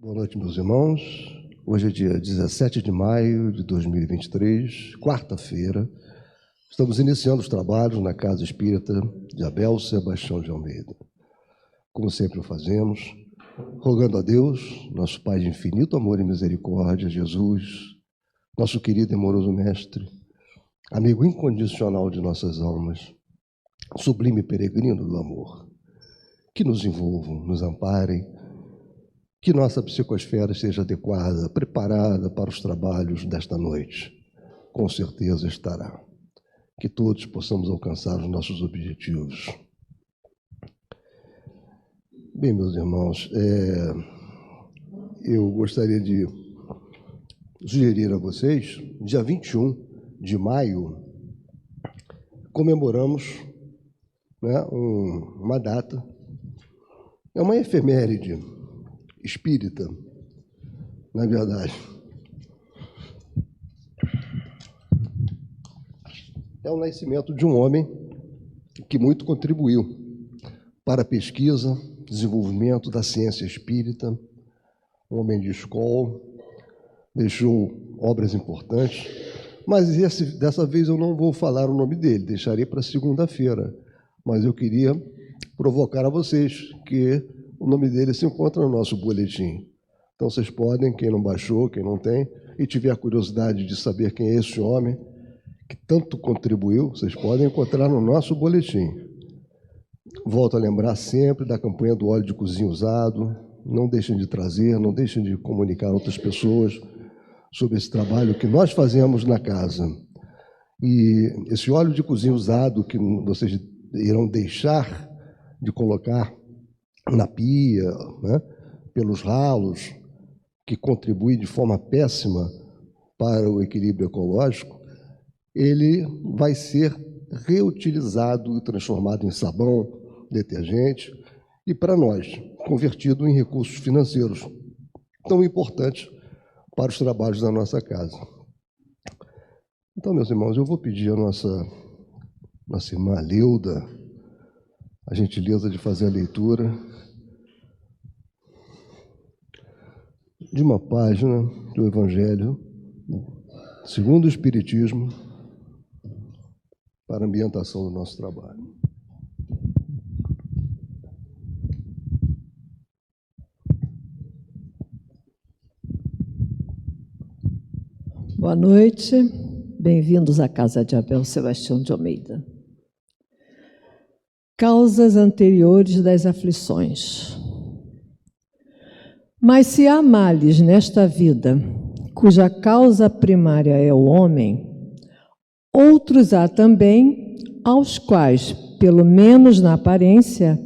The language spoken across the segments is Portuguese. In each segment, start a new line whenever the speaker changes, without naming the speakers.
Boa noite, meus irmãos. Hoje é dia 17 de maio de 2023, quarta-feira. Estamos iniciando os trabalhos na Casa Espírita de Abel Sebastião de Almeida. Como sempre o fazemos, rogando a Deus, nosso Pai de infinito amor e misericórdia, Jesus, nosso querido e amoroso Mestre, amigo incondicional de nossas almas, sublime peregrino do amor, que nos envolvam, nos amparem, que nossa psicosfera esteja adequada, preparada para os trabalhos desta noite. Com certeza estará. Que todos possamos alcançar os nossos objetivos. Bem, meus irmãos, eu gostaria de sugerir a vocês, dia 21 de maio, comemoramos, uma data, é uma efeméride espírita, na verdade. É o nascimento de um homem que muito contribuiu para a pesquisa, desenvolvimento da ciência espírita, um homem de escola, deixou obras importantes, mas dessa vez eu não vou falar o nome dele, deixarei para segunda-feira, mas eu queria provocar a vocês que o nome dele se encontra no nosso boletim. Então, vocês podem, quem não baixou, quem não tem, e tiver curiosidade de saber quem é esse homem que tanto contribuiu, vocês podem encontrar no nosso boletim. Volto a lembrar sempre da campanha do óleo de cozinha usado. Não deixem de trazer, não deixem de comunicar a outras pessoas sobre esse trabalho que nós fazemos na casa. E esse óleo de cozinha usado que vocês irão deixar de colocar na pia, pelos ralos, que contribui de forma péssima para o equilíbrio ecológico, ele vai ser reutilizado e transformado em sabão, detergente, e para nós, convertido em recursos financeiros tão importantes para os trabalhos da nossa casa. Então, meus irmãos, eu vou pedir à nossa irmã Leuda a gentileza de fazer a leitura de uma página do Evangelho segundo o Espiritismo para a ambientação do nosso trabalho.
Boa noite, bem-vindos à Casa de Abel Sebastião de Almeida. Causas anteriores das aflições. Mas se há males nesta vida, cuja causa primária é o homem, outros há também, aos quais, pelo menos na aparência,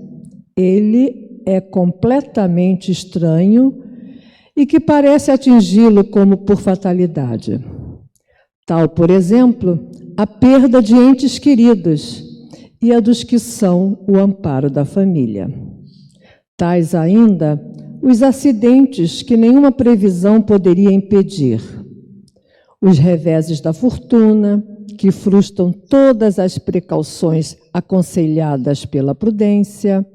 ele é completamente estranho e que parece atingi-lo como por fatalidade. Tal, por exemplo, a perda de entes queridos e a dos que são o amparo da família. Tais ainda os acidentes que nenhuma previsão poderia impedir, os reveses da fortuna, que frustram todas as precauções aconselhadas pela prudência,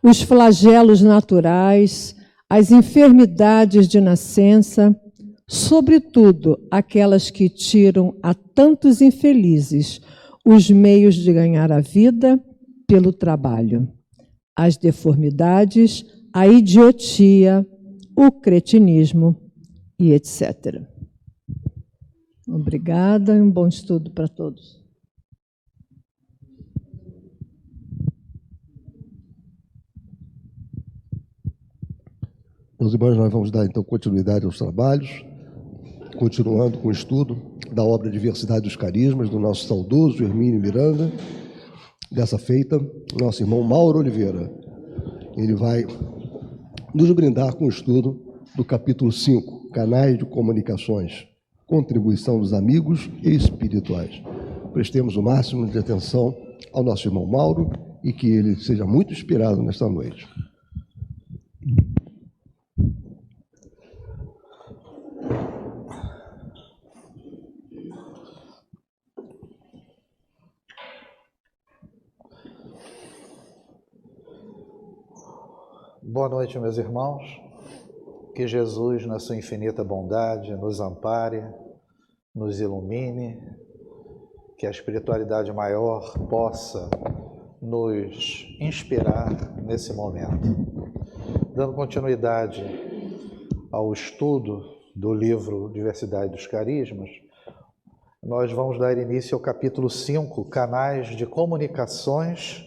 os flagelos naturais, as enfermidades de nascença, sobretudo aquelas que tiram a tantos infelizes os meios de ganhar a vida pelo trabalho, as deformidades, a idiotia, o cretinismo e etc. Obrigada e um bom estudo para todos.
Meus irmãos, nós vamos dar então continuidade aos trabalhos, continuando com o estudo da obra Diversidade dos Carismas, do nosso saudoso Hermínio Miranda. Dessa feita, nosso irmão Mauro Oliveira. Ele vai nos brindar com o estudo do capítulo 5, Canais de Comunicações, Contribuição dos Amigos e Espirituais. Prestemos o máximo de atenção ao nosso irmão Mauro e que ele seja muito inspirado nesta noite.
Boa noite, meus irmãos. que Jesus, na sua infinita bondade, nos ampare, nos ilumine, que a espiritualidade maior possa nos inspirar nesse momento. Dando continuidade ao estudo do livro Diversidade dos Carismas, nós vamos dar início ao capítulo 5, Canais de Comunicações,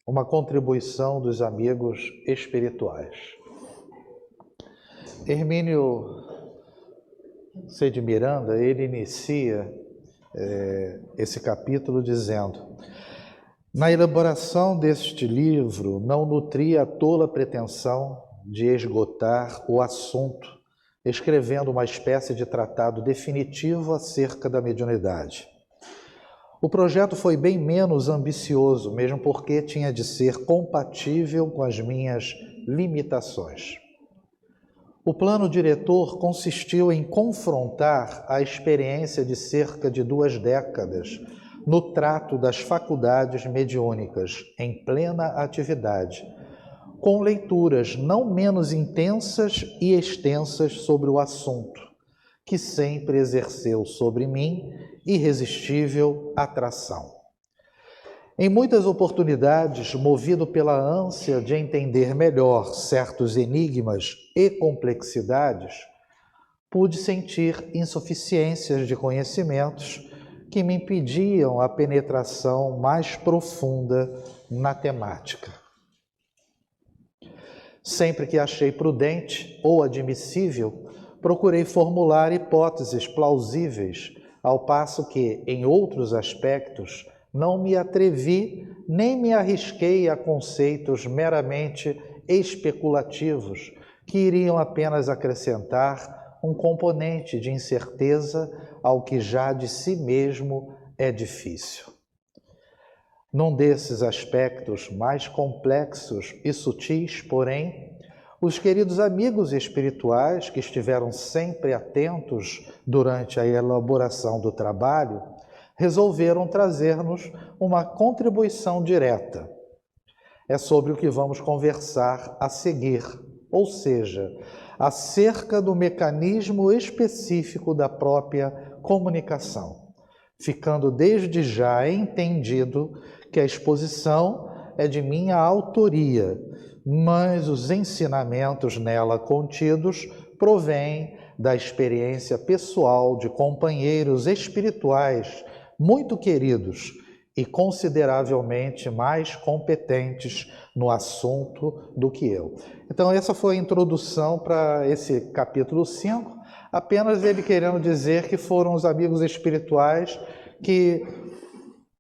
uma contribuição dos amigos espirituais. Hermínio C. de Miranda, ele inicia esse capítulo dizendo: na elaboração deste livro não nutria a tola pretensão de esgotar o assunto, escrevendo uma espécie de tratado definitivo acerca da mediunidade. O projeto foi bem menos ambicioso, mesmo porque tinha de ser compatível com as minhas limitações. O plano diretor consistiu em confrontar a experiência de cerca de 2 décadas no trato das faculdades mediúnicas em plena atividade, com leituras não menos intensas e extensas sobre o assunto, que sempre exerceu sobre mim irresistível atração. Em muitas oportunidades, movido pela ânsia de entender melhor certos enigmas e complexidades, pude sentir insuficiências de conhecimentos que me impediam a penetração mais profunda na temática. Sempre que achei prudente ou admissível, procurei formular hipóteses plausíveis, ao passo que, em outros aspectos, não me atrevi nem me arrisquei a conceitos meramente especulativos, que iriam apenas acrescentar um componente de incerteza ao que já de si mesmo é difícil. Num desses aspectos mais complexos e sutis, porém, os queridos amigos espirituais que estiveram sempre atentos durante a elaboração do trabalho, resolveram trazer-nos uma contribuição direta. É sobre o que vamos conversar a seguir, ou seja, acerca do mecanismo específico da própria comunicação, ficando desde já entendido que a exposição é de minha autoria, mas os ensinamentos nela contidos provêm da experiência pessoal de companheiros espirituais muito queridos e consideravelmente mais competentes no assunto do que eu. Então essa foi a introdução para esse capítulo 5, apenas ele querendo dizer que foram os amigos espirituais que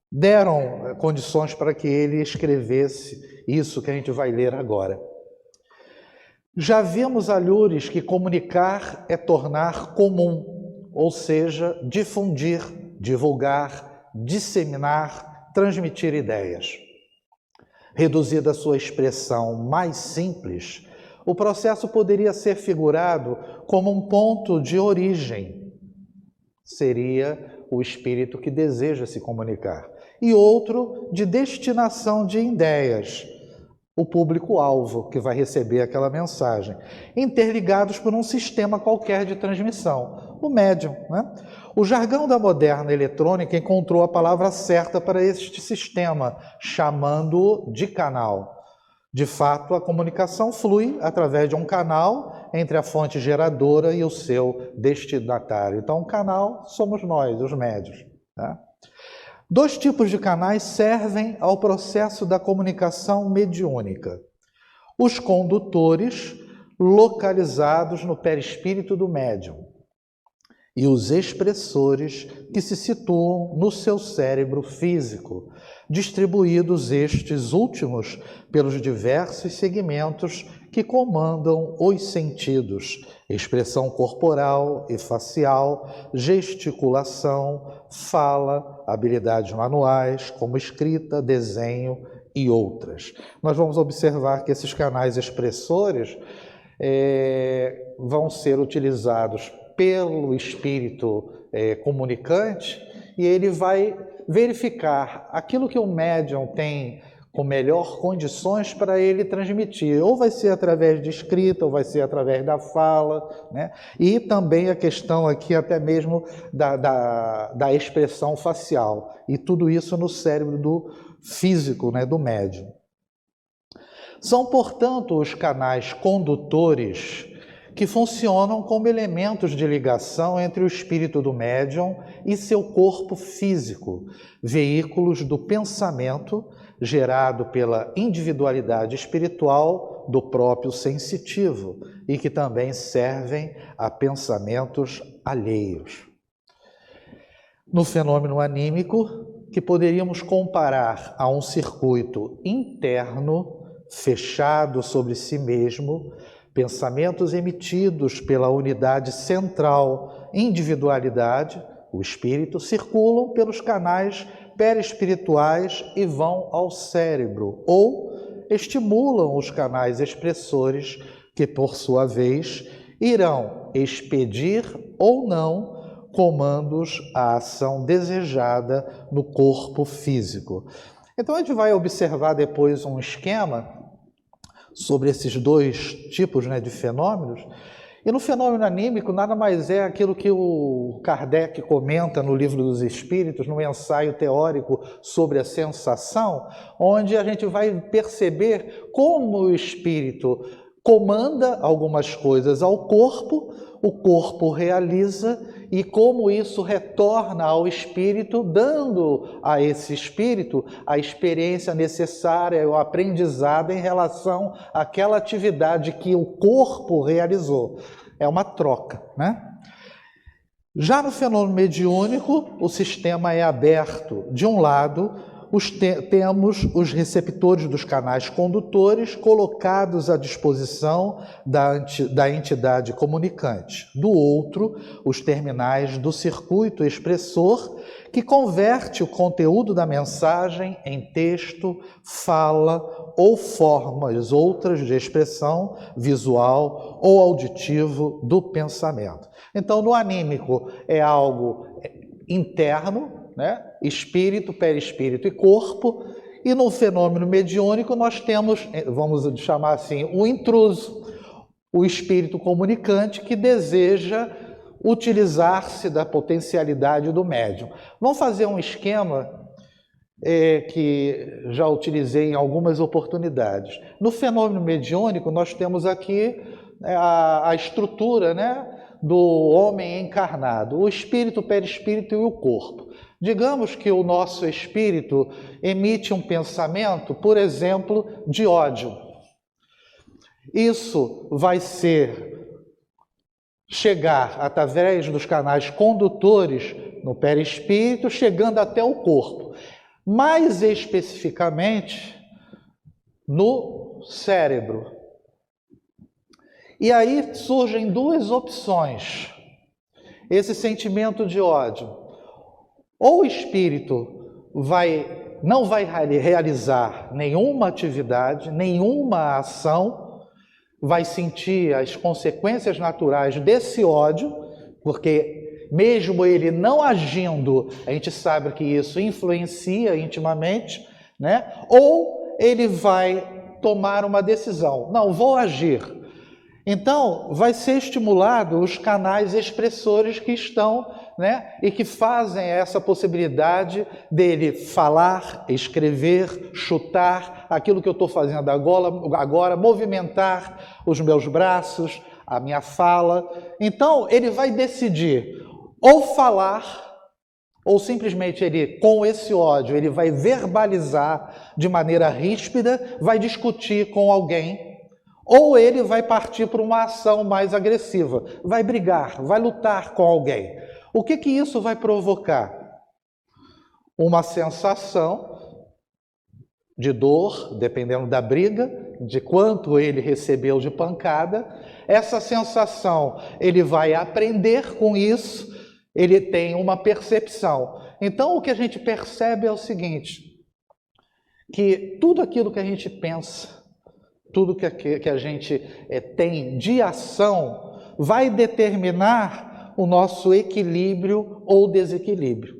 deram condições para que ele escrevesse isso que a gente vai ler agora. Já vimos alhures que comunicar é tornar comum, ou seja, difundir, divulgar, disseminar, transmitir ideias. Reduzida a sua expressão mais simples, o processo poderia ser figurado como um ponto de origem. Seria o espírito que deseja se comunicar. E outro de destinação de ideias, o público-alvo que vai receber aquela mensagem, interligados por um sistema qualquer de transmissão, o médium, né? O jargão da moderna eletrônica encontrou a palavra certa para este sistema, chamando-o de canal. De fato, a comunicação flui através de um canal entre a fonte geradora e o seu destinatário. Então, o canal somos nós, os médiuns, né? 2 tipos de canais servem ao processo da comunicação mediúnica. Os condutores, localizados no perispírito do médium, e os expressores, que se situam no seu cérebro físico, distribuídos estes últimos pelos diversos segmentos que comandam os sentidos, expressão corporal e facial, gesticulação, fala, habilidades manuais, como escrita, desenho e outras. Nós vamos observar que esses canais expressores vão ser utilizados pelo espírito comunicante, e ele vai verificar aquilo que o médium tem com melhor condições para ele transmitir. Ou vai ser através de escrita, ou vai ser através da fala, né? E também a questão aqui até mesmo da expressão facial. E tudo isso no cérebro do físico, né, do médium. São, portanto, os canais condutores que funcionam como elementos de ligação entre o espírito do médium e seu corpo físico, veículos do pensamento gerado pela individualidade espiritual do próprio sensitivo e que também servem a pensamentos alheios. No fenômeno anímico, que poderíamos comparar a um circuito interno fechado sobre si mesmo, pensamentos emitidos pela unidade central individualidade, o espírito, circulam pelos canais perispirituais e vão ao cérebro, ou estimulam os canais expressores que, por sua vez, irão expedir ou não comandos à ação desejada no corpo físico. Então a gente vai observar depois um esquema sobre esses dois tipos, né, de fenômenos. E no fenômeno anímico nada mais é aquilo que o Kardec comenta no Livro dos Espíritos, no ensaio teórico sobre a sensação, onde a gente vai perceber como o espírito comanda algumas coisas ao corpo, o corpo realiza e como isso retorna ao espírito, dando a esse espírito a experiência necessária, o aprendizado em relação àquela atividade que o corpo realizou. É uma troca, né? Já no fenômeno mediúnico, o sistema é aberto. De um lado, temos os receptores dos canais condutores colocados à disposição da entidade comunicante. Do outro, os terminais do circuito expressor, que converte o conteúdo da mensagem em texto, fala ou formas outras de expressão visual ou auditivo do pensamento. Então, no anímico é algo interno, né? Espírito, perispírito e corpo, e no fenômeno mediúnico nós temos, vamos chamar assim, o intruso, o espírito comunicante que deseja utilizar-se da potencialidade do médium. Vamos fazer um esquema que já utilizei em algumas oportunidades. No fenômeno mediúnico nós temos aqui a estrutura, né, do homem encarnado, o espírito, o perispírito e o corpo. Digamos que o nosso espírito emite um pensamento, por exemplo, de ódio. Isso vai chegar através dos canais condutores no perispírito, chegando até o corpo. Mais especificamente, no cérebro. E aí surgem duas opções. Esse sentimento de ódio. Ou o espírito não vai realizar nenhuma atividade, nenhuma ação, vai sentir as consequências naturais desse ódio, porque mesmo ele não agindo, a gente sabe que isso influencia intimamente, né? Ou ele vai tomar uma decisão, não, vou agir. Então, vai ser estimulado os canais expressores que estão, né, e que fazem essa possibilidade dele falar, escrever, chutar, aquilo que eu estou fazendo agora, movimentar os meus braços, a minha fala. Então, ele vai decidir ou falar, ou simplesmente ele, com esse ódio, ele vai verbalizar de maneira ríspida, vai discutir com alguém, ou ele vai partir para uma ação mais agressiva, vai brigar, vai lutar com alguém. O que isso vai provocar? Uma sensação de dor, dependendo da briga, de quanto ele recebeu de pancada. Essa sensação, ele vai aprender com isso, ele tem uma percepção. Então, o que a gente percebe é o seguinte, que tudo aquilo que a gente pensa, tudo que a gente tem de ação vai determinar o nosso equilíbrio ou desequilíbrio.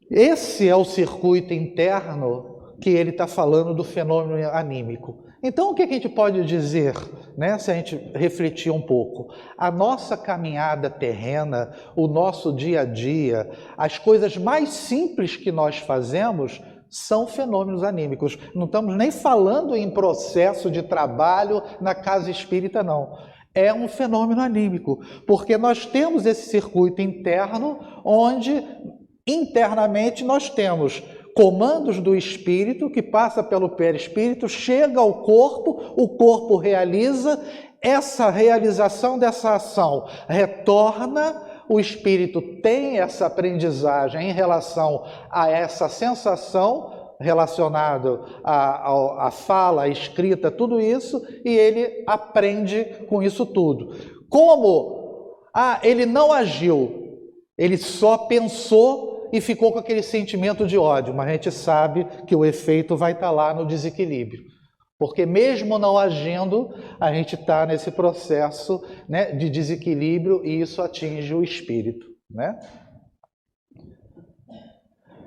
Esse é o circuito interno que ele está falando do fenômeno anímico. Então, o que a gente pode dizer, né, se a gente refletir um pouco? A nossa caminhada terrena, o nosso dia a dia, as coisas mais simples que nós fazemos são fenômenos anímicos. Não estamos nem falando em processo de trabalho na casa espírita, não. É um fenômeno anímico, porque nós temos esse circuito interno onde internamente nós temos comandos do espírito que passa pelo perispírito, chega ao corpo, o corpo realiza, essa realização dessa ação retorna, o espírito tem essa aprendizagem em relação a essa sensação relacionado à fala, à escrita, tudo isso, e ele aprende com isso tudo. Como ele não agiu, ele só pensou e ficou com aquele sentimento de ódio, mas a gente sabe que o efeito vai estar lá no desequilíbrio. Porque mesmo não agindo, a gente está nesse processo, né, de desequilíbrio e isso atinge o espírito, né?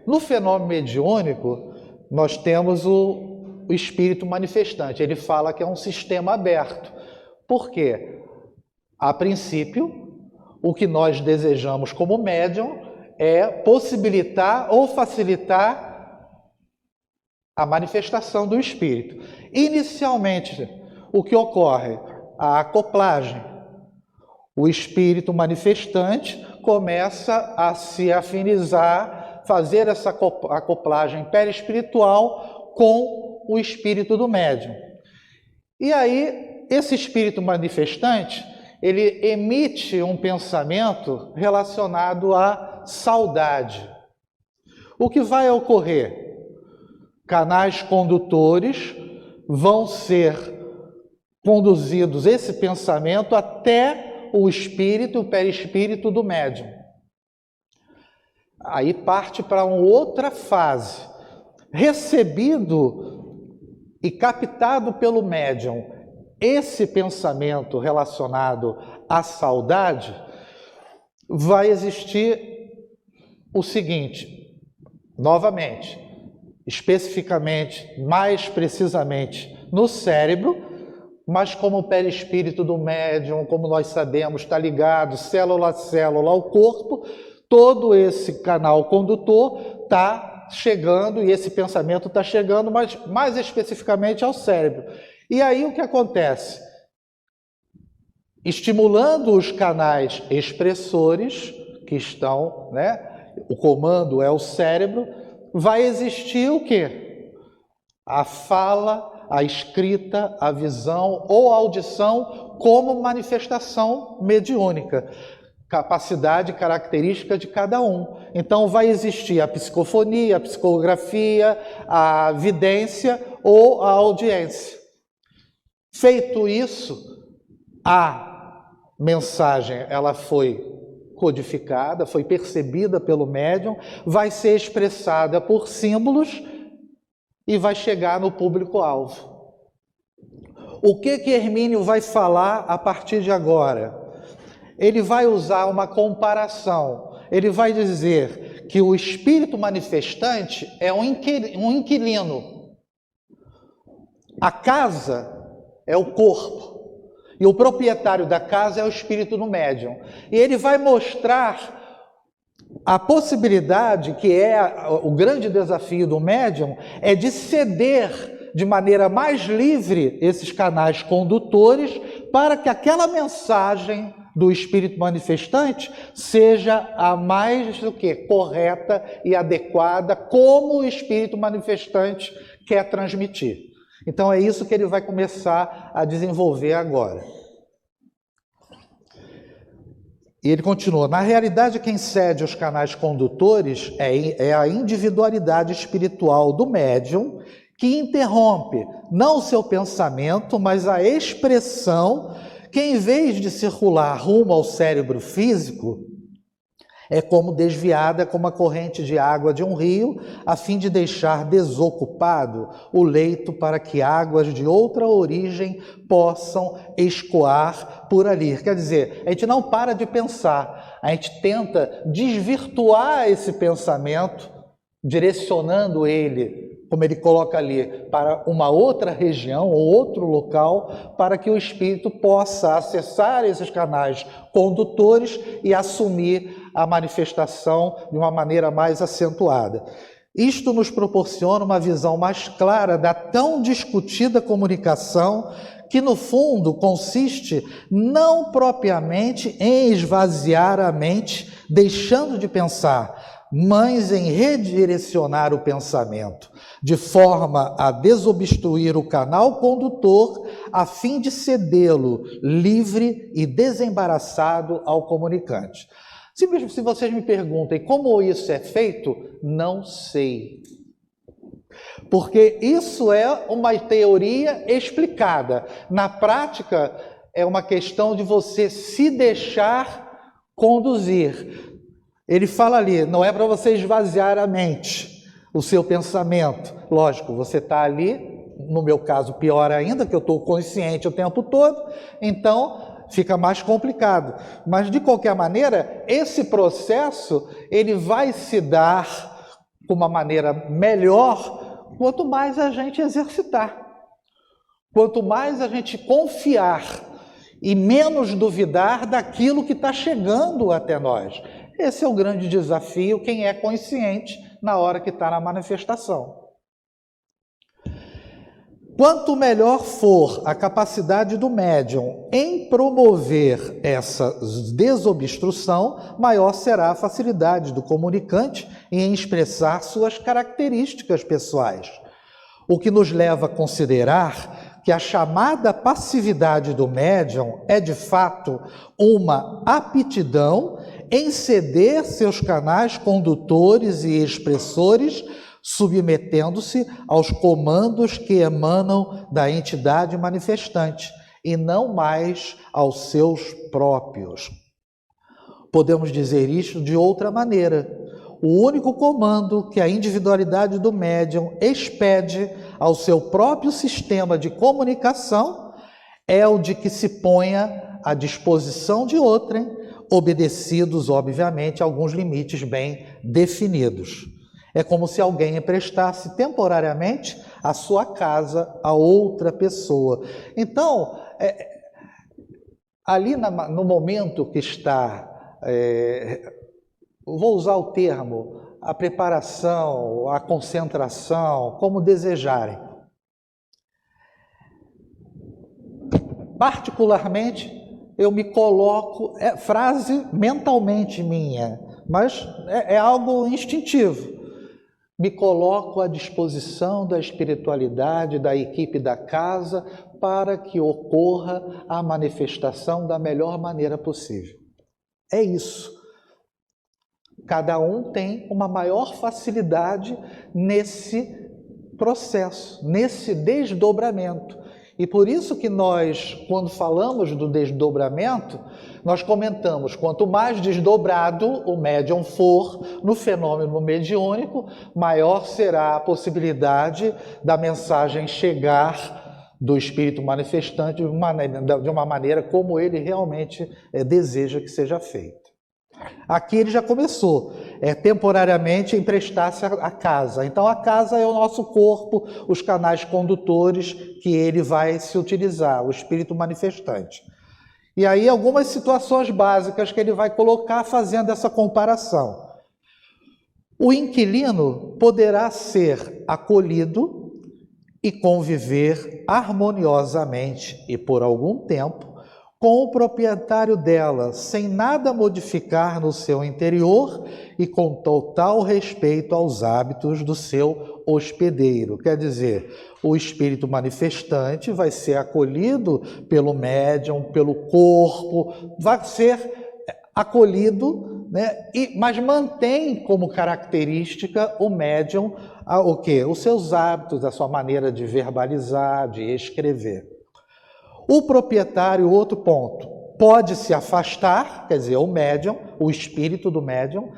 No fenômeno mediúnico, nós temos o espírito manifestante. Ele fala que é um sistema aberto. Por quê? A princípio, o que nós desejamos como médium é possibilitar ou facilitar a manifestação do espírito. Inicialmente, o que ocorre? A acoplagem. O espírito manifestante começa a se afinizar, fazer essa acoplagem perispiritual com o espírito do médium. E aí, esse espírito manifestante, ele emite um pensamento relacionado à saudade. O que vai ocorrer? Canais condutores vão ser conduzidos, esse pensamento, até o espírito, o perispírito do médium. Aí parte para uma outra fase. Recebido e captado pelo médium esse pensamento relacionado à saudade, vai existir o seguinte, novamente, especificamente, mais precisamente, no cérebro, mas como o perispírito do médium, como nós sabemos, está ligado célula a célula ao corpo, todo esse canal condutor está chegando, e esse pensamento está chegando, mas mais especificamente ao cérebro. E aí o que acontece? Estimulando os canais expressores, que estão, né? O comando é o cérebro, vai existir o quê? A fala, a escrita, a visão ou a audição como manifestação mediúnica. Capacidade característica de cada um. Então vai existir a psicofonia, a psicografia, a vidência ou a audiência. Feito isso, a mensagem ela foi codificada, foi percebida pelo médium, vai ser expressada por símbolos e vai chegar no público-alvo. O que Hermínio vai falar a partir de agora? Ele vai usar uma comparação. Ele vai dizer que o espírito manifestante é um inquilino. A casa é o corpo. E o proprietário da casa é o espírito do médium. E ele vai mostrar a possibilidade, que é o grande desafio do médium, é de ceder de maneira mais livre esses canais condutores para que aquela mensagem do espírito manifestante seja a mais do que correta e adequada como o espírito manifestante quer transmitir. Então é isso que ele vai começar a desenvolver agora. E ele continua, na realidade quem cede aos canais condutores é a individualidade espiritual do médium que interrompe não o seu pensamento, mas a expressão que em vez de circular rumo ao cérebro físico, é como desviada como a corrente de água de um rio, a fim de deixar desocupado o leito para que águas de outra origem possam escoar por ali. Quer dizer, a gente não para de pensar, a gente tenta desvirtuar esse pensamento, direcionando ele como ele coloca ali, para uma outra região ou outro local, para que o espírito possa acessar esses canais condutores e assumir a manifestação de uma maneira mais acentuada. Isto nos proporciona uma visão mais clara da tão discutida comunicação, que no fundo consiste não propriamente em esvaziar a mente, deixando de pensar, mas em redirecionar o pensamento, de forma a desobstruir o canal condutor, a fim de cedê-lo livre e desembaraçado ao comunicante. Se vocês me perguntem como isso é feito, não sei. Porque isso é uma teoria explicada. Na prática, é uma questão de você se deixar conduzir. Ele fala ali, não é para você esvaziar a mente, o seu pensamento. Lógico, você está ali, no meu caso pior ainda, que eu estou consciente o tempo todo, então fica mais complicado. Mas, de qualquer maneira, esse processo ele vai se dar de uma maneira melhor quanto mais a gente exercitar. Quanto mais a gente confiar e menos duvidar daquilo que está chegando até nós. Esse é o grande desafio, quem é consciente na hora que está na manifestação. Quanto melhor for a capacidade do médium em promover essa desobstrução, maior será a facilidade do comunicante em expressar suas características pessoais. O que nos leva a considerar que a chamada passividade do médium é, de fato, uma aptidão em ceder seus canais condutores e expressores, submetendo-se aos comandos que emanam da entidade manifestante e não mais aos seus próprios. Podemos dizer isto de outra maneira. O único comando que a individualidade do médium expede ao seu próprio sistema de comunicação é o de que se ponha à disposição de outrem, obedecidos, obviamente, a alguns limites bem definidos. É como se alguém emprestasse temporariamente a sua casa a outra pessoa. Então, ali no momento que está, vou usar o termo, a preparação, a concentração, como desejarem. Particularmente, eu me coloco, frase mentalmente minha, mas é algo instintivo. Me coloco à disposição da espiritualidade, da equipe da casa, para que ocorra a manifestação da melhor maneira possível. É isso. Cada um tem uma maior facilidade nesse processo, nesse desdobramento. E por isso que nós, quando falamos do desdobramento, nós comentamos, quanto mais desdobrado o médium for no fenômeno mediúnico, maior será a possibilidade da mensagem chegar do espírito manifestante de uma maneira como ele realmente deseja que seja feito. Aqui ele já começou, temporariamente emprestar-se a casa. Então a casa é o nosso corpo, os canais condutores que ele vai se utilizar, o espírito manifestante. E aí algumas situações básicas que ele vai colocar fazendo essa comparação. O inquilino poderá ser acolhido e conviver harmoniosamente e por algum tempo com o proprietário dela, sem nada modificar no seu interior e com total respeito aos hábitos do seu hospedeiro. Quer dizer, o espírito manifestante vai ser acolhido pelo médium, pelo corpo, vai ser acolhido, né? Mas mantém como característica o médium o quê? Os seus hábitos, a sua maneira de verbalizar, de escrever. O proprietário, outro ponto, pode se afastar, quer dizer, o médium, o espírito do médium,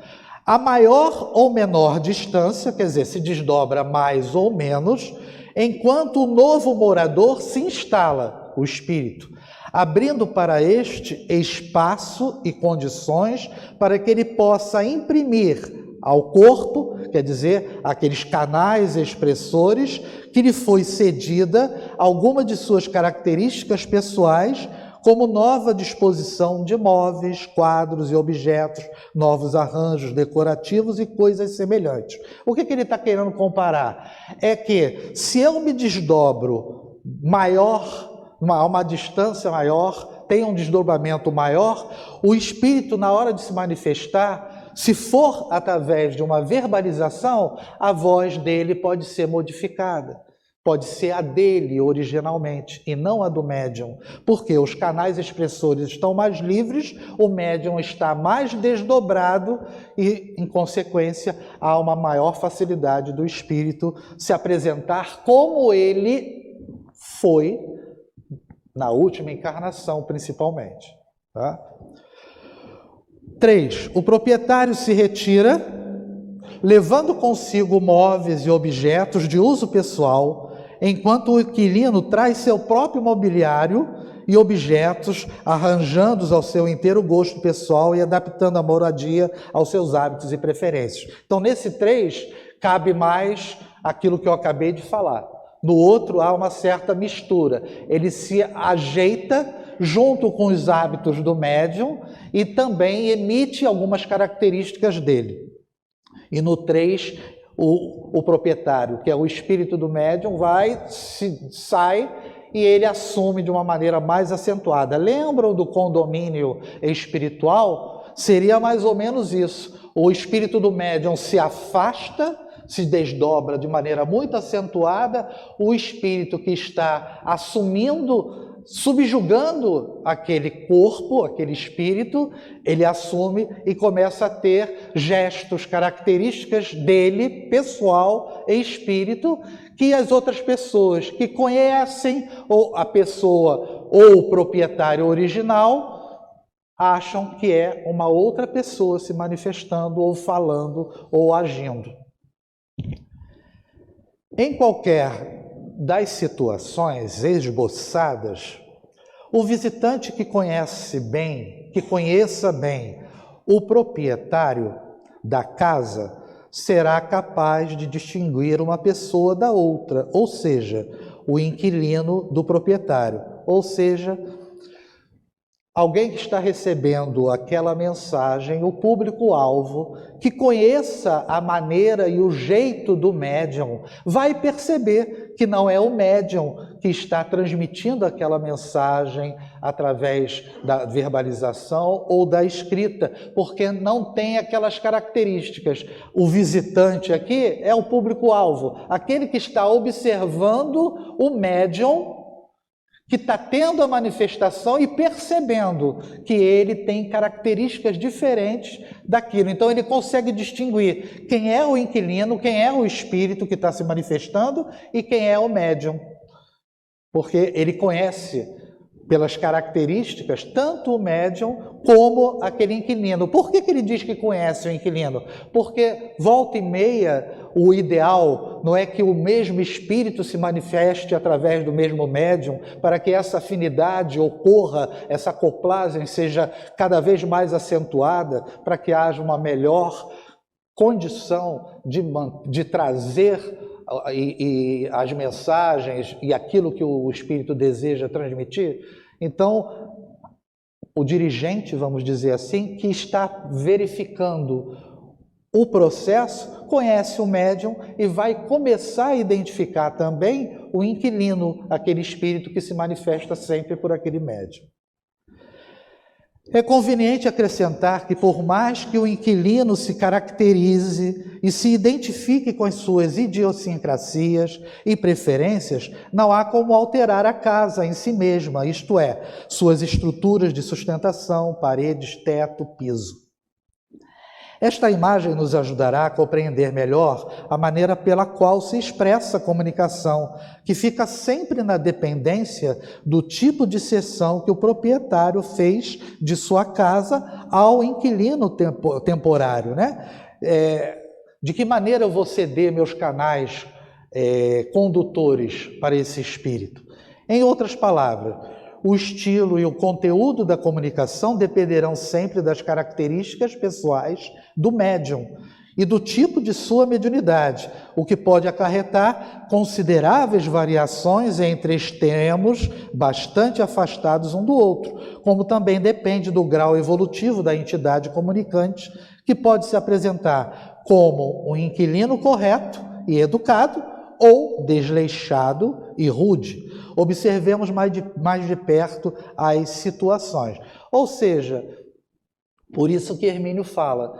a maior ou menor distância, quer dizer, se desdobra mais ou menos, enquanto o novo morador se instala, o espírito, abrindo para este espaço e condições para que ele possa imprimir ao corpo, quer dizer, aqueles canais expressores, que lhe foi cedida alguma de suas características pessoais, como nova disposição de móveis, quadros e objetos, novos arranjos decorativos e coisas semelhantes. O que ele está querendo comparar? É que se eu me desdobro maior, a uma distância maior, tem um desdobramento maior, o espírito, na hora de se manifestar, se for através de uma verbalização, a voz dele pode ser modificada. Pode ser a dele originalmente e não a do médium, porque os canais expressores estão mais livres, o médium está mais desdobrado e, em consequência, há uma maior facilidade do espírito se apresentar como ele foi na última encarnação, principalmente. Tá? 3. O proprietário se retira, levando consigo móveis e objetos de uso pessoal, enquanto o inquilino traz seu próprio mobiliário e objetos, arranjando-os ao seu inteiro gosto pessoal e adaptando a moradia aos seus hábitos e preferências. Então, nesse 3, cabe mais aquilo que eu acabei de falar. No outro, há uma certa mistura. Ele se ajeita junto com os hábitos do médium e também emite algumas características dele. E no 3, o proprietário, que é o espírito do médium, sai e ele assume de uma maneira mais acentuada. Lembram do condomínio espiritual? Seria mais ou menos isso. O espírito do médium se afasta, se desdobra de maneira muito acentuada, o espírito que está assumindo, subjugando aquele corpo, aquele espírito, ele assume e começa a ter gestos, características dele, pessoal e espírito, que as outras pessoas que conhecem ou a pessoa ou o proprietário original acham que é uma outra pessoa se manifestando ou falando ou agindo. Em qualquer das situações esboçadas, o visitante que conheça bem o proprietário da casa será capaz de distinguir uma pessoa da outra, ou seja, o inquilino do proprietário, ou seja, alguém que está recebendo aquela mensagem, o público-alvo, que conheça a maneira e o jeito do médium, vai perceber que não é o médium que está transmitindo aquela mensagem através da verbalização ou da escrita, porque não tem aquelas características. O visitante aqui é o público-alvo, aquele que está observando o médium, que está tendo a manifestação e percebendo que ele tem características diferentes daquilo. Então, ele consegue distinguir quem é o inquilino, quem é o espírito que está se manifestando e quem é o médium. Porque ele conhece pelas características tanto o médium como aquele inquilino. Por que ele diz que conhece o inquilino? Porque volta e meia o ideal não é que o mesmo espírito se manifeste através do mesmo médium para que essa afinidade ocorra, essa acoplagem seja cada vez mais acentuada, para que haja uma melhor condição de trazer as mensagens e aquilo que o espírito deseja transmitir. Então, o dirigente, vamos dizer assim, que está verificando o processo, conhece o médium e vai começar a identificar também o inquilino, aquele espírito que se manifesta sempre por aquele médium. É conveniente acrescentar que, por mais que o inquilino se caracterize e se identifique com as suas idiosincrasias e preferências, não há como alterar a casa em si mesma, isto é, suas estruturas de sustentação, paredes, teto, piso. Esta imagem nos ajudará a compreender melhor a maneira pela qual se expressa a comunicação, que fica sempre na dependência do tipo de cessão que o proprietário fez de sua casa ao inquilino temporário, né? De que maneira eu vou ceder meus canais condutores para esse espírito? Em outras palavras, o estilo e o conteúdo da comunicação dependerão sempre das características pessoais do médium e do tipo de sua mediunidade, o que pode acarretar consideráveis variações entre extremos bastante afastados um do outro, como também depende do grau evolutivo da entidade comunicante, que pode se apresentar como um inquilino correto e educado ou desleixado e rude. Observemos mais de perto as situações. Ou seja, por isso que Hermínio fala,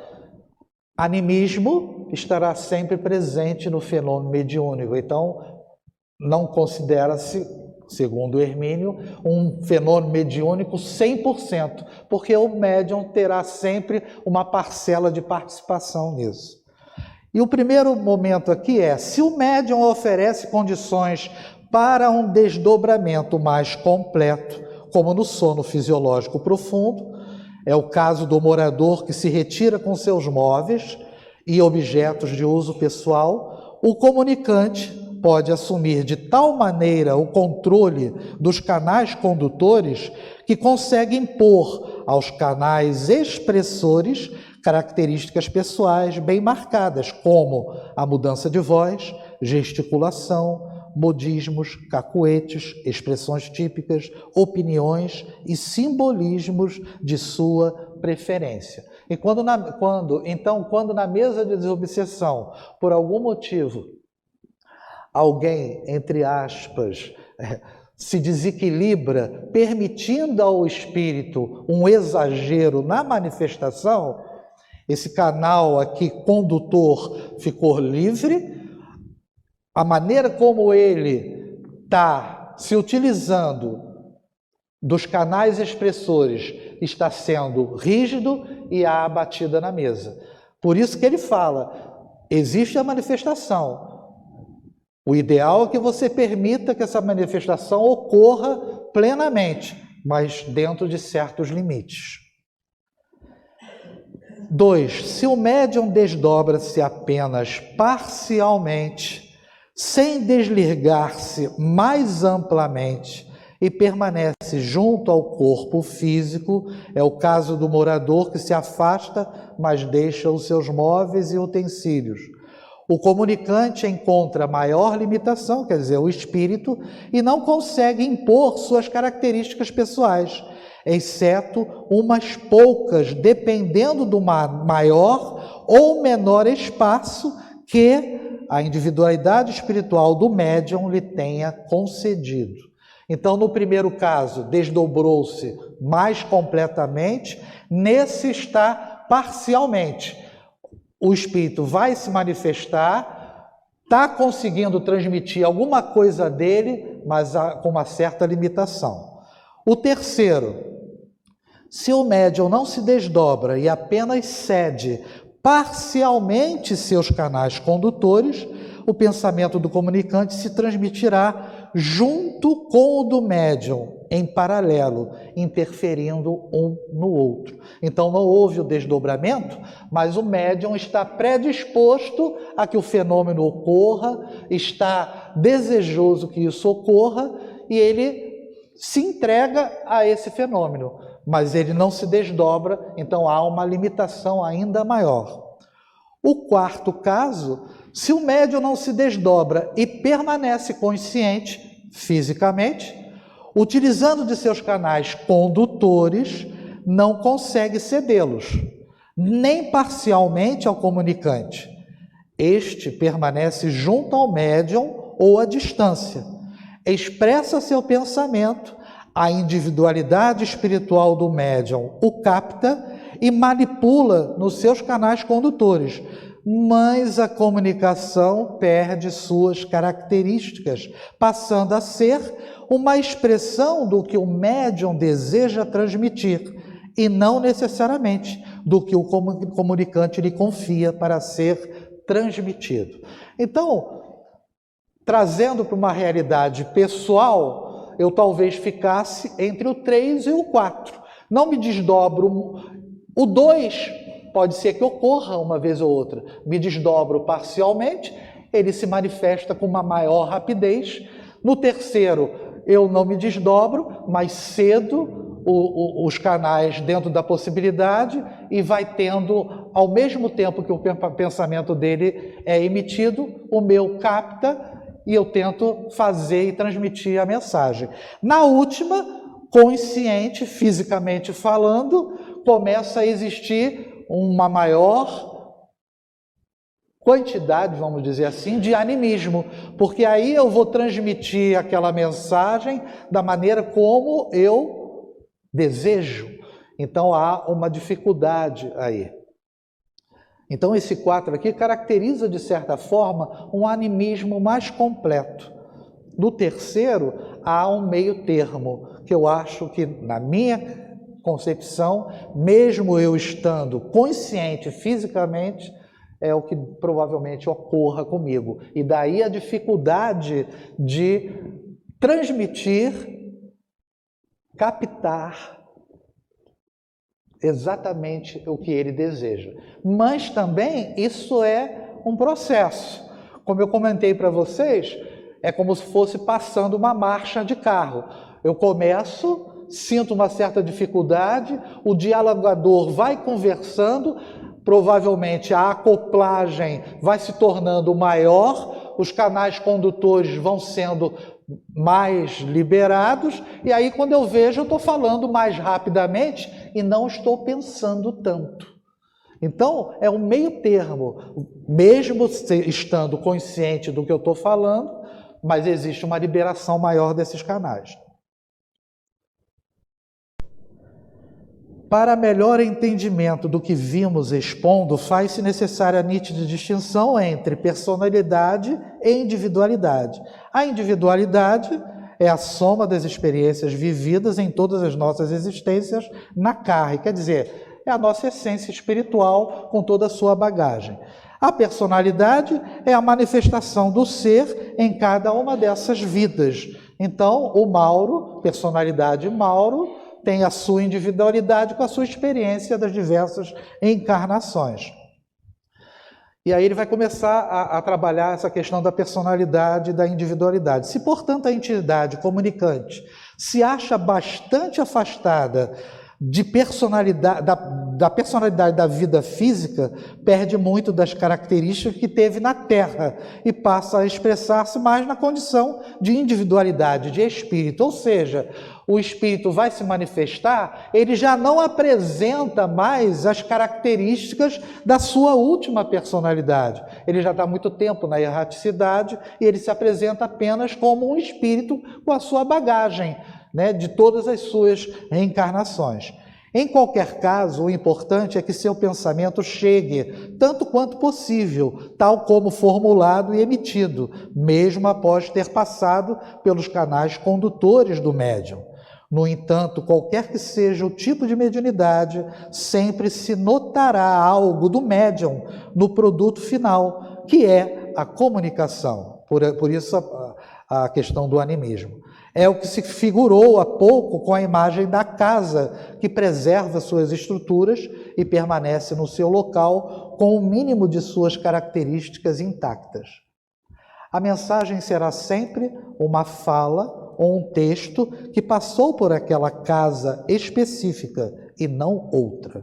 animismo estará sempre presente no fenômeno mediúnico. Então, não considera-se, segundo Hermínio, um fenômeno mediúnico 100%, porque o médium terá sempre uma parcela de participação nisso. E o primeiro momento aqui é, se o médium oferece condições para um desdobramento mais completo, como no sono fisiológico profundo, é o caso do morador que se retira com seus móveis e objetos de uso pessoal, o comunicante pode assumir de tal maneira o controle dos canais condutores que consegue impor aos canais expressores características pessoais bem marcadas, como a mudança de voz, gesticulação, modismos, cacuetes, expressões típicas, opiniões e simbolismos de sua preferência. E quando na mesa de desobsessão, por algum motivo, alguém, entre aspas, se desequilibra, permitindo ao espírito um exagero na manifestação, esse canal aqui condutor ficou livre, a maneira como ele está se utilizando dos canais expressores está sendo rígido e há a batida na mesa. Por isso que ele fala, existe a manifestação. O ideal é que você permita que essa manifestação ocorra plenamente, mas dentro de certos limites. 2. Se o médium desdobra-se apenas parcialmente, sem desligar-se mais amplamente e permanece junto ao corpo físico, é o caso do morador que se afasta, mas deixa os seus móveis e utensílios. O comunicante encontra maior limitação, quer dizer, o espírito, e não consegue impor suas características pessoais, exceto umas poucas, dependendo do maior ou menor espaço que a individualidade espiritual do médium lhe tenha concedido. Então, no primeiro caso, desdobrou-se mais completamente, nesse está parcialmente. O espírito vai se manifestar, está conseguindo transmitir alguma coisa dele, mas com uma certa limitação. O terceiro, se o médium não se desdobra e apenas cede parcialmente seus canais condutores, o pensamento do comunicante se transmitirá junto com o do médium, em paralelo, interferindo um no outro. Então não houve o desdobramento, mas o médium está predisposto a que o fenômeno ocorra, está desejoso que isso ocorra e ele se entrega a esse fenômeno, mas ele não se desdobra, então há uma limitação ainda maior. O quarto caso, se o médium não se desdobra e permanece consciente fisicamente, utilizando de seus canais condutores, não consegue cedê-los, nem parcialmente ao comunicante. Este permanece junto ao médium ou à distância, expressa seu pensamento, a individualidade espiritual do médium o capta e manipula nos seus canais condutores, mas a comunicação perde suas características, passando a ser uma expressão do que o médium deseja transmitir e não necessariamente do que o comunicante lhe confia para ser transmitido. Então, trazendo para uma realidade pessoal, eu talvez ficasse entre o 3 e o 4. Não me desdobro. O 2 pode ser que ocorra uma vez ou outra. Me desdobro parcialmente, ele se manifesta com uma maior rapidez. No terceiro, eu não me desdobro, mas cedo os canais dentro da possibilidade e vai tendo, ao mesmo tempo que o pensamento dele é emitido, o meu capta e eu tento fazer e transmitir a mensagem. Na última, consciente, fisicamente falando, começa a existir uma maior quantidade, vamos dizer assim, de animismo, porque aí eu vou transmitir aquela mensagem da maneira como eu desejo. Então há uma dificuldade aí. Então esse 4 aqui caracteriza, de certa forma, um animismo mais completo. No terceiro, há um meio termo, que eu acho que, na minha concepção, mesmo eu estando consciente fisicamente, é o que provavelmente ocorra comigo. E daí a dificuldade de transmitir, captar exatamente o que ele deseja. Mas também isso é um processo. Como eu comentei para vocês, é como se fosse passando uma marcha de carro. Eu começo, sinto uma certa dificuldade, o dialogador vai conversando, provavelmente a acoplagem vai se tornando maior, os canais condutores vão sendo mais liberados, e aí quando eu vejo, eu estou falando mais rapidamente e não estou pensando tanto. Então, é um meio termo, mesmo estando consciente do que eu estou falando, mas existe uma liberação maior desses canais. Para melhor entendimento do que vimos expondo, faz-se necessária a nítida distinção entre personalidade e individualidade. A individualidade é a soma das experiências vividas em todas as nossas existências na carne, quer dizer, é a nossa essência espiritual com toda a sua bagagem. A personalidade é a manifestação do ser em cada uma dessas vidas. Então, o Mauro, personalidade Mauro, tem a sua individualidade com a sua experiência das diversas encarnações. E aí ele vai começar a trabalhar essa questão da personalidade e da individualidade. Se, portanto, a entidade comunicante se acha bastante afastada de personalidade, da personalidade da vida física, perde muito das características que teve na Terra e passa a expressar-se mais na condição de individualidade, de espírito. Ou seja, o espírito vai se manifestar, ele já não apresenta mais as características da sua última personalidade. Ele já está há muito tempo na erraticidade e ele se apresenta apenas como um espírito com a sua bagagem, né, de todas as suas reencarnações. Em qualquer caso, o importante é que seu pensamento chegue, tanto quanto possível, tal como formulado e emitido, mesmo após ter passado pelos canais condutores do médium. No entanto, qualquer que seja o tipo de mediunidade, sempre se notará algo do médium no produto final, que é a comunicação. Por isso a questão do animismo. É o que se figurou há pouco com a imagem da casa, que preserva suas estruturas e permanece no seu local com o mínimo de suas características intactas. A mensagem será sempre uma fala ou um texto que passou por aquela casa específica e não outra.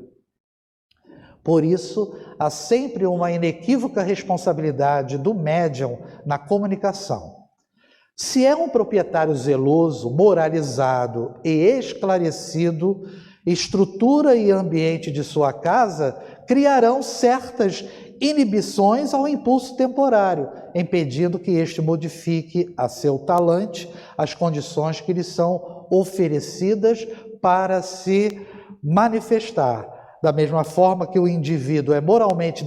Por isso, há sempre uma inequívoca responsabilidade do médium na comunicação. Se é um proprietário zeloso, moralizado e esclarecido, estrutura e ambiente de sua casa criarão certas inibições ao impulso temporário, impedindo que este modifique a seu talante as condições que lhe são oferecidas para se manifestar. Da mesma forma que o indivíduo é moralmente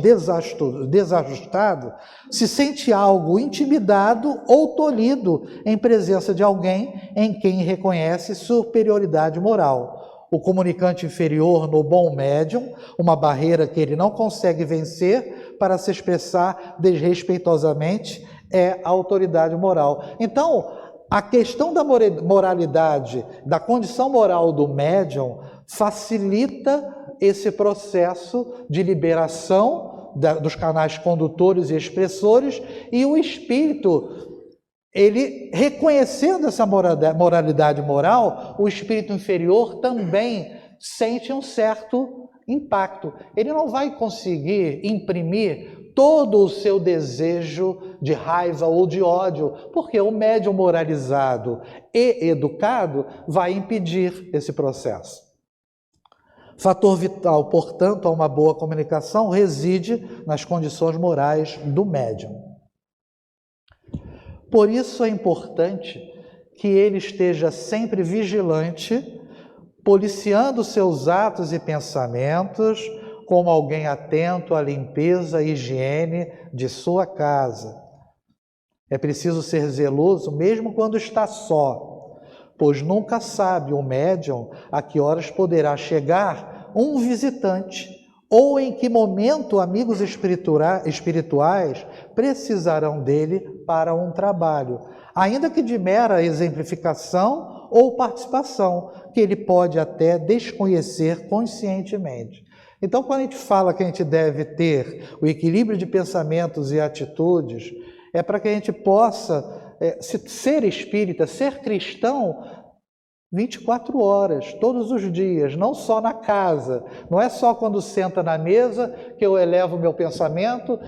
desajustado, se sente algo intimidado ou tolhido em presença de alguém em quem reconhece superioridade moral. O comunicante inferior no bom médium, uma barreira que ele não consegue vencer para se expressar desrespeitosamente, é a autoridade moral. Então, a questão da moralidade, da condição moral do médium, facilita esse processo de liberação dos canais condutores e expressores, e o espírito, ele, reconhecendo essa moralidade moral, o espírito inferior também sente um certo impacto. Ele não vai conseguir imprimir todo o seu desejo de raiva ou de ódio, porque o médium moralizado e educado vai impedir esse processo. Fator vital, portanto, a uma boa comunicação reside nas condições morais do médium. Por isso é importante que ele esteja sempre vigilante, policiando seus atos e pensamentos, como alguém atento à limpeza e higiene de sua casa. É preciso ser zeloso mesmo quando está só, pois nunca sabe o médium a que horas poderá chegar um visitante ou em que momento amigos espirituais precisarão dele para um trabalho, ainda que de mera exemplificação ou participação, que ele pode até desconhecer conscientemente. Então, quando a gente fala que a gente deve ter o equilíbrio de pensamentos e atitudes, é para que a gente possa ser espírita, ser cristão 24 horas, todos os dias, não só na casa. Não é só quando senta na mesa que eu elevo o meu pensamento,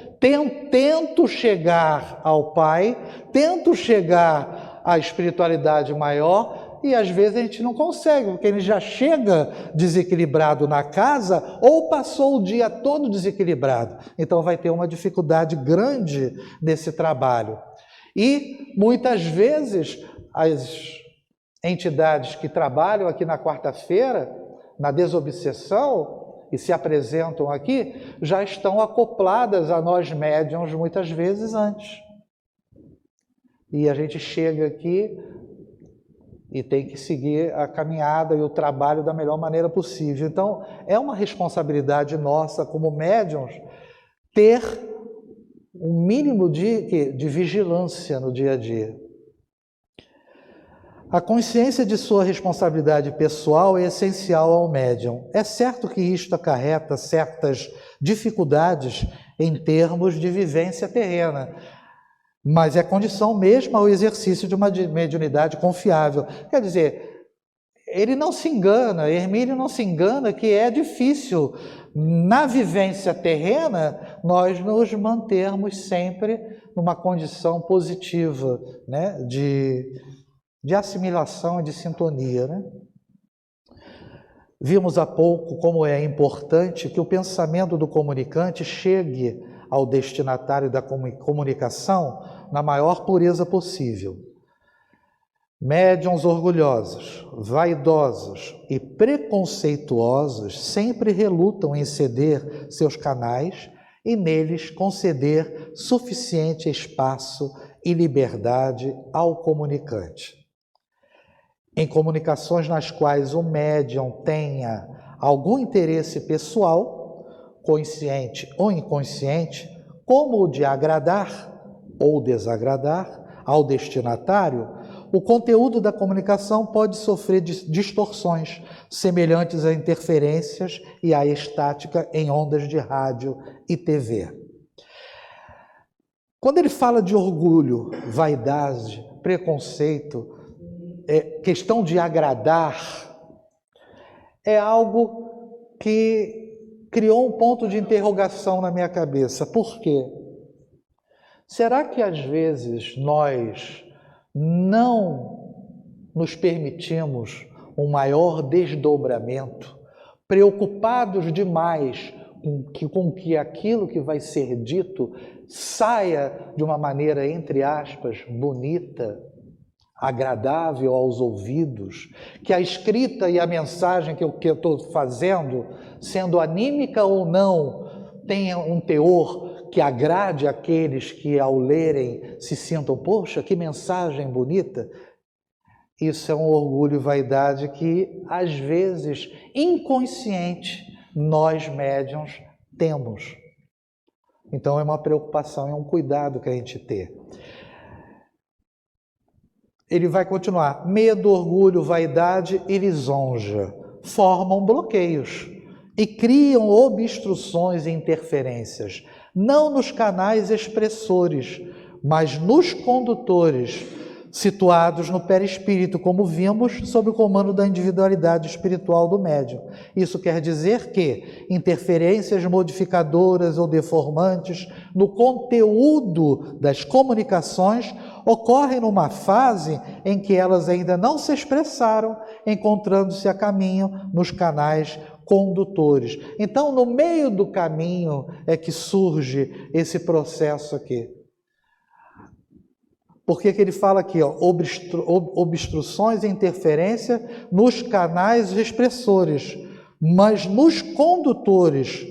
tento chegar ao Pai, tento chegar à espiritualidade maior, e às vezes a gente não consegue, porque ele já chega desequilibrado na casa ou passou o dia todo desequilibrado. Então vai ter uma dificuldade grande nesse trabalho. E muitas vezes as entidades que trabalham aqui na quarta-feira, na desobsessão, e se apresentam aqui, já estão acopladas a nós médiuns muitas vezes antes. E a gente chega aqui e tem que seguir a caminhada e o trabalho da melhor maneira possível. Então, é uma responsabilidade nossa como médiuns ter um mínimo de vigilância no dia a dia. A consciência de sua responsabilidade pessoal é essencial ao médium. É certo que isto acarreta certas dificuldades em termos de vivência terrena, mas é condição mesmo ao exercício de uma mediunidade confiável. Quer dizer, ele não se engana, Hermínio não se engana que é difícil, na vivência terrena, nós nos mantermos sempre numa condição positiva, né, de assimilação e de sintonia, né? Vimos há pouco como é importante que o pensamento do comunicante chegue ao destinatário da comunicação na maior pureza possível. Médiuns orgulhosos, vaidosos e preconceituosos sempre relutam em ceder seus canais e neles conceder suficiente espaço e liberdade ao comunicante. Em comunicações nas quais o médium tenha algum interesse pessoal, consciente ou inconsciente, como o de agradar ou desagradar ao destinatário, o conteúdo da comunicação pode sofrer distorções semelhantes a interferências e à estática em ondas de rádio e TV. Quando ele fala de orgulho, vaidade, preconceito, questão de agradar, é algo que criou um ponto de interrogação na minha cabeça. Por quê? Será que às vezes nós não nos permitimos um maior desdobramento, preocupados demais com que aquilo que vai ser dito saia de uma maneira, entre aspas, bonita, agradável aos ouvidos, que a escrita e a mensagem que eu estou fazendo, sendo anímica ou não, tenha um teor que agrade aqueles que ao lerem se sintam, poxa, que mensagem bonita. Isso é um orgulho e vaidade que, às vezes, inconsciente, nós médiuns temos. Então é uma preocupação, é um cuidado que a gente tem. Ele vai continuar. Medo, orgulho, vaidade e lisonja formam bloqueios e criam obstruções e interferências, não nos canais expressores, mas nos condutores situados no perispírito, como vimos, sob o comando da individualidade espiritual do médium. Isso quer dizer que interferências modificadoras ou deformantes no conteúdo das comunicações ocorrem numa fase em que elas ainda não se expressaram, encontrando-se a caminho nos canais condutores. Então, no meio do caminho é que surge esse processo aqui. Por que ele fala aqui, ó, obstruções e interferência nos canais expressores, mas nos condutores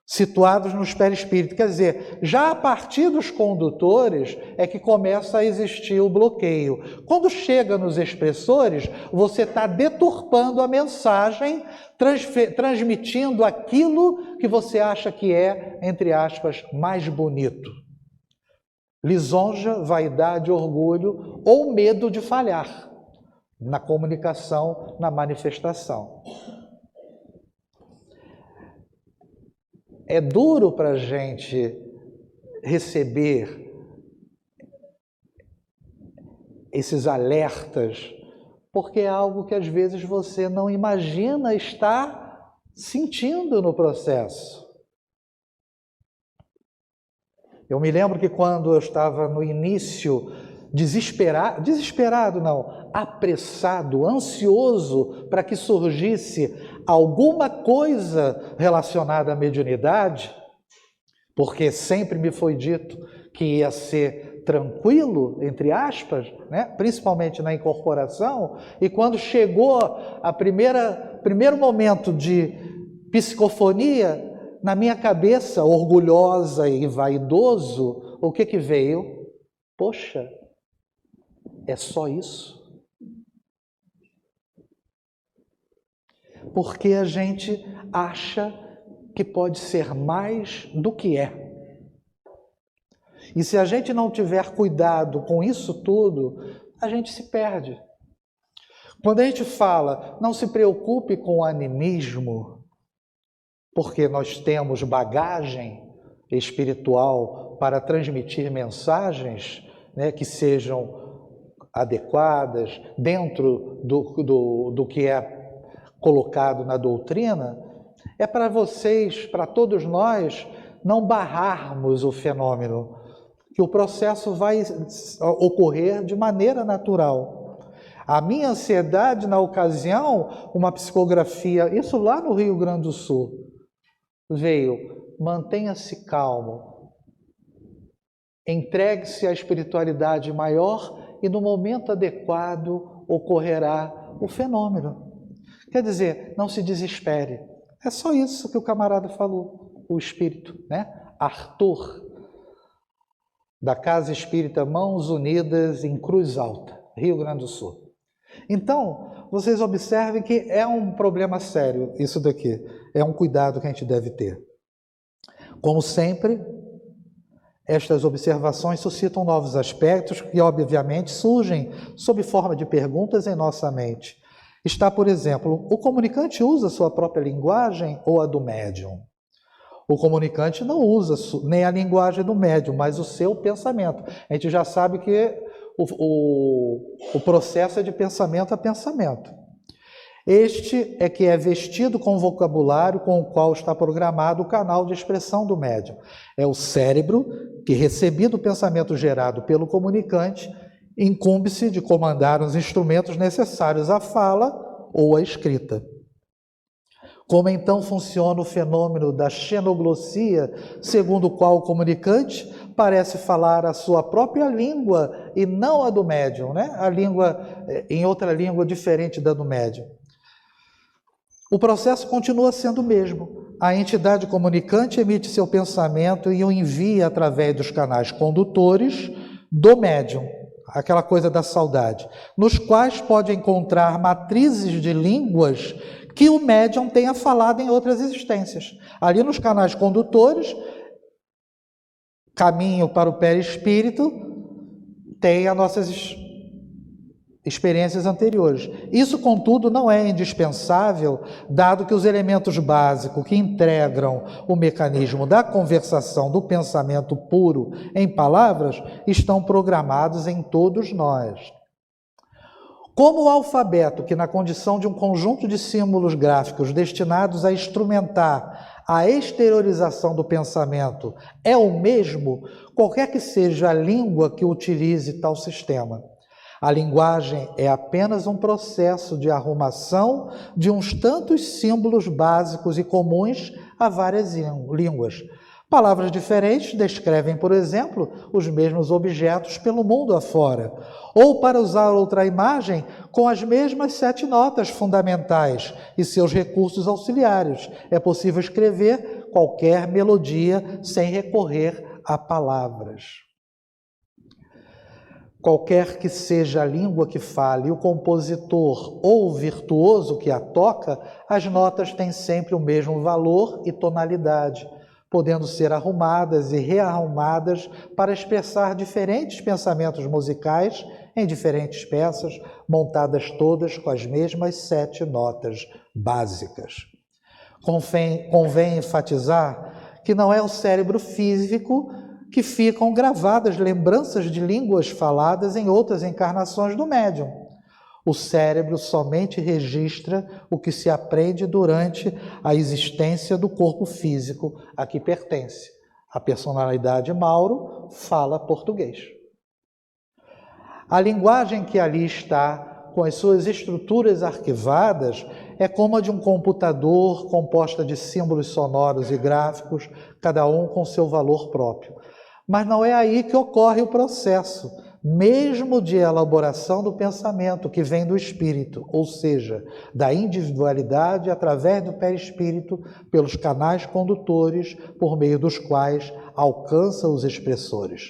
situados nos perispíritos. Quer dizer, já a partir dos condutores é que começa a existir o bloqueio. Quando chega nos expressores, você está deturpando a mensagem, transmitindo aquilo que você acha que é, entre aspas, mais bonito. Lisonja, vaidade, orgulho ou medo de falhar na comunicação, na manifestação. É duro para a gente receber esses alertas, porque é algo que às vezes você não imagina estar sentindo no processo. Eu me lembro que quando eu estava no início, desesperado não, apressado, ansioso para que surgisse alguma coisa relacionada à mediunidade, porque sempre me foi dito que ia ser tranquilo, entre aspas, né? Principalmente na incorporação, e quando chegou a primeiro momento de psicofonia, na minha cabeça, orgulhosa e vaidoso, o que veio? Poxa, é só isso? Porque a gente acha que pode ser mais do que é. E se a gente não tiver cuidado com isso tudo, a gente se perde. Quando a gente fala, não se preocupe com o animismo, porque nós temos bagagem espiritual para transmitir mensagens, né, que sejam adequadas dentro do que é colocado na doutrina, é para vocês, para todos nós, não barrarmos o fenômeno, que o processo vai ocorrer de maneira natural. A minha ansiedade, na ocasião, uma psicografia, isso lá no Rio Grande do Sul, veio: mantenha-se calmo, entregue-se à espiritualidade maior e no momento adequado ocorrerá o fenômeno. Quer dizer, não se desespere. É só isso que o camarada falou, o espírito, né? Arthur, da Casa Espírita Mãos Unidas em Cruz Alta, Rio Grande do Sul. Então, vocês observem que é um problema sério isso daqui. É um cuidado que a gente deve ter. Como sempre, estas observações suscitam novos aspectos que, obviamente, surgem sob forma de perguntas em nossa mente. Está, por exemplo, o comunicante usa sua própria linguagem ou a do médium? O comunicante não usa nem a linguagem do médium, mas o seu pensamento. A gente já sabe que o processo é de pensamento a pensamento. Este é que é vestido com o vocabulário com o qual está programado o canal de expressão do médium. É o cérebro que, recebido o pensamento gerado pelo comunicante, incumbe-se de comandar os instrumentos necessários à fala ou à escrita. Como então funciona o fenômeno da xenoglossia, segundo o qual o comunicante parece falar a sua própria língua e não a do médium, né? A língua em outra língua diferente da do médium. O processo continua sendo o mesmo. A entidade comunicante emite seu pensamento e o envia através dos canais condutores do médium, aquela coisa da saudade, nos quais pode encontrar matrizes de línguas que o médium tenha falado em outras existências. Ali nos canais condutores, caminho para o perispírito, tem as nossas experiências anteriores. Isso, contudo, não é indispensável, dado que os elementos básicos que integram o mecanismo da conversação do pensamento puro em palavras estão programados em todos nós. Como o alfabeto, que na condição de um conjunto de símbolos gráficos destinados a instrumentar a exteriorização do pensamento, é o mesmo, qualquer que seja a língua que utilize tal sistema. A linguagem é apenas um processo de arrumação de uns tantos símbolos básicos e comuns a várias línguas. Palavras diferentes descrevem, por exemplo, os mesmos objetos pelo mundo afora. Ou, para usar outra imagem, com as mesmas 7 notas fundamentais e seus recursos auxiliares, é possível escrever qualquer melodia sem recorrer a palavras. Qualquer que seja a língua que fale o compositor ou o virtuoso que a toca, as notas têm sempre o mesmo valor e tonalidade, podendo ser arrumadas e rearrumadas para expressar diferentes pensamentos musicais em diferentes peças, montadas todas com as mesmas 7 notas básicas. Convém enfatizar que não é o cérebro físico que ficam gravadas lembranças de línguas faladas em outras encarnações do médium. O cérebro somente registra o que se aprende durante a existência do corpo físico a que pertence. A personalidade Mauro fala português. A linguagem que ali está, com as suas estruturas arquivadas, é como a de um computador composta de símbolos sonoros e gráficos, cada um com seu valor próprio. Mas não é aí que ocorre o processo, mesmo de elaboração do pensamento, que vem do espírito, ou seja, da individualidade através do perispírito, pelos canais condutores por meio dos quais alcança os expressores.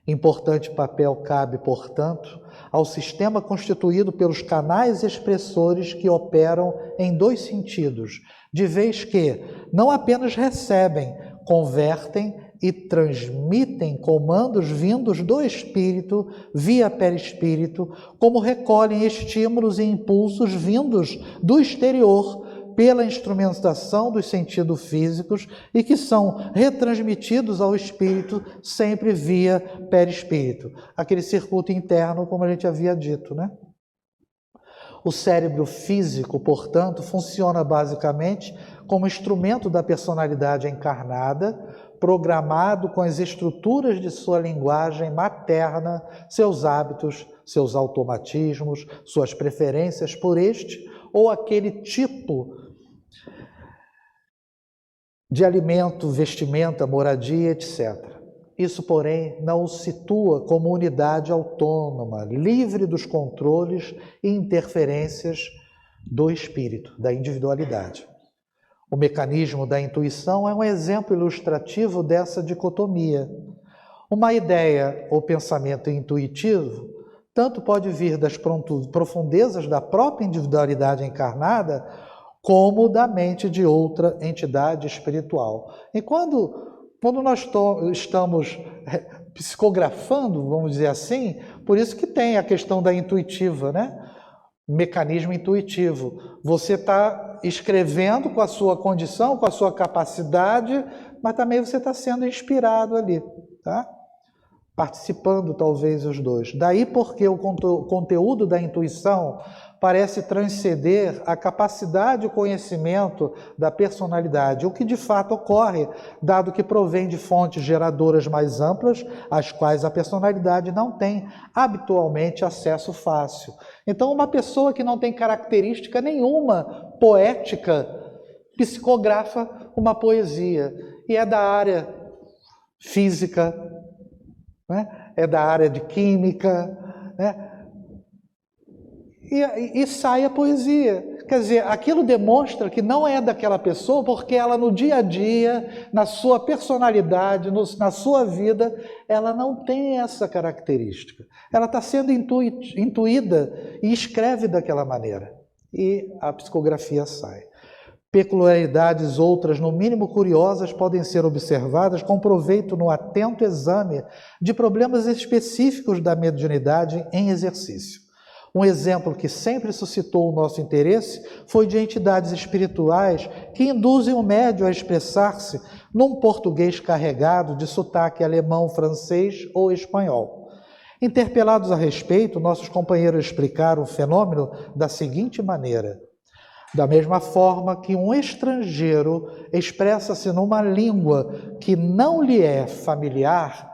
Importante papel cabe, portanto, ao sistema constituído pelos canais expressores que operam em 2 sentidos, de vez que não apenas recebem, convertem e transmitem comandos vindos do espírito via perispírito, como recolhem estímulos e impulsos vindos do exterior pela instrumentação dos sentidos físicos e que são retransmitidos ao espírito sempre via perispírito. Aquele circuito interno, como a gente havia dito, né? O cérebro físico, portanto, funciona basicamente como instrumento da personalidade encarnada, programado com as estruturas de sua linguagem materna, seus hábitos, seus automatismos, suas preferências por este ou aquele tipo de alimento, vestimenta, moradia, etc. Isso, porém, não o situa como unidade autônoma, livre dos controles e interferências do espírito, da individualidade. O mecanismo da intuição é um exemplo ilustrativo dessa dicotomia. Uma ideia ou pensamento intuitivo tanto pode vir das profundezas da própria individualidade encarnada, como da mente de outra entidade espiritual. E quando nós estamos psicografando, vamos dizer assim, por isso que tem a questão da intuitiva, né? Mecanismo intuitivo. Você está escrevendo com a sua condição, com a sua capacidade, mas também você está sendo inspirado ali, tá? Participando talvez os dois. Daí porque o conteúdo da intuição parece transcender a capacidade e o conhecimento da personalidade, o que de fato ocorre, dado que provém de fontes geradoras mais amplas, às quais a personalidade não tem habitualmente acesso fácil. Então, uma pessoa que não tem característica nenhuma poética psicografa uma poesia, e é da área física, né? É da área de química, né? E sai a poesia. Quer dizer, aquilo demonstra que não é daquela pessoa, porque ela no dia a dia, na sua personalidade, na sua vida, ela não tem essa característica. Ela está sendo intuída e escreve daquela maneira. E a psicografia sai. Peculiaridades outras, no mínimo curiosas, podem ser observadas com proveito no atento exame de problemas específicos da mediunidade em exercício. Um exemplo que sempre suscitou o nosso interesse foi de entidades espirituais que induzem o médium a expressar-se num português carregado de sotaque alemão, francês ou espanhol. Interpelados a respeito, nossos companheiros explicaram o fenômeno da seguinte maneira: da mesma forma que um estrangeiro expressa-se numa língua que não lhe é familiar,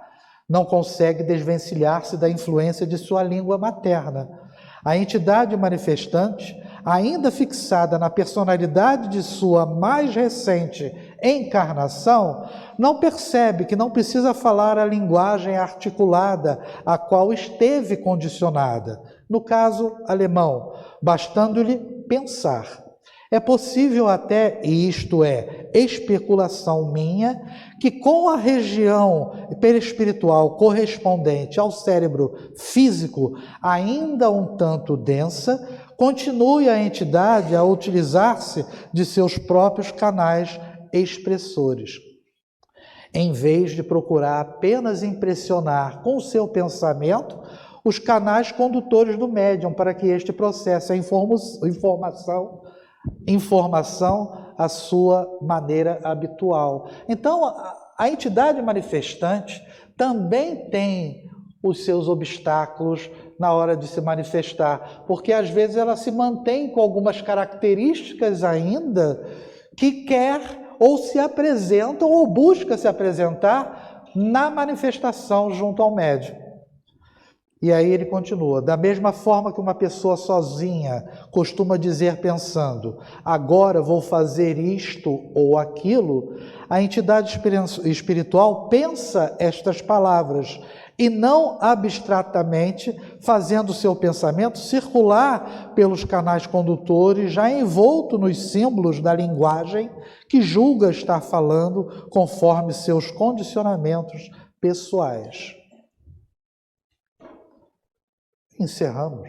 não consegue desvencilhar-se da influência de sua língua materna. A entidade manifestante, ainda fixada na personalidade de sua mais recente encarnação, não percebe que não precisa falar a linguagem articulada a qual esteve condicionada, no caso alemão, bastando-lhe pensar. É possível até, e isto é especulação minha, que com a região perispiritual correspondente ao cérebro físico, ainda um tanto densa, continue a entidade a utilizar-se de seus próprios canais expressores, em vez de procurar apenas impressionar com o seu pensamento os canais condutores do médium, para que este processe a informação à sua maneira habitual. Então, a entidade manifestante também tem os seus obstáculos na hora de se manifestar, porque às vezes ela se mantém com algumas características ainda que quer ou se apresenta ou busca se apresentar na manifestação junto ao médium. E aí ele continua: da mesma forma que uma pessoa sozinha costuma dizer pensando, agora vou fazer isto ou aquilo, a entidade espiritual pensa estas palavras e não abstratamente, fazendo seu pensamento circular pelos canais condutores, já envolto nos símbolos da linguagem que julga estar falando conforme seus condicionamentos pessoais. Encerramos.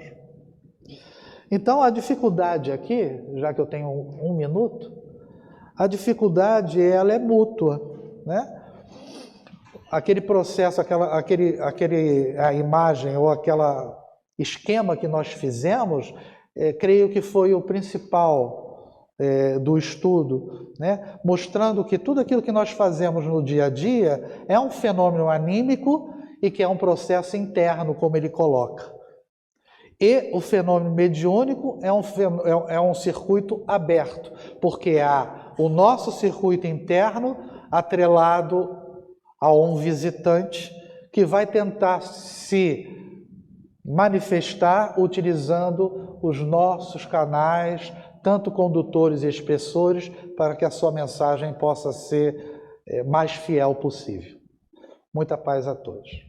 Então, a dificuldade aqui, já que eu tenho um minuto, a dificuldade ela é mútua, né? Aquele processo, a imagem ou aquele esquema que nós fizemos, creio que foi o principal do estudo, né? Mostrando que tudo aquilo que nós fazemos no dia a dia é um fenômeno anímico e que é um processo interno, como ele coloca. E o fenômeno mediúnico é um circuito aberto, porque há o nosso circuito interno atrelado a um visitante que vai tentar se manifestar utilizando os nossos canais, tanto condutores e expressores, para que a sua mensagem possa ser mais fiel possível. Muita paz a todos.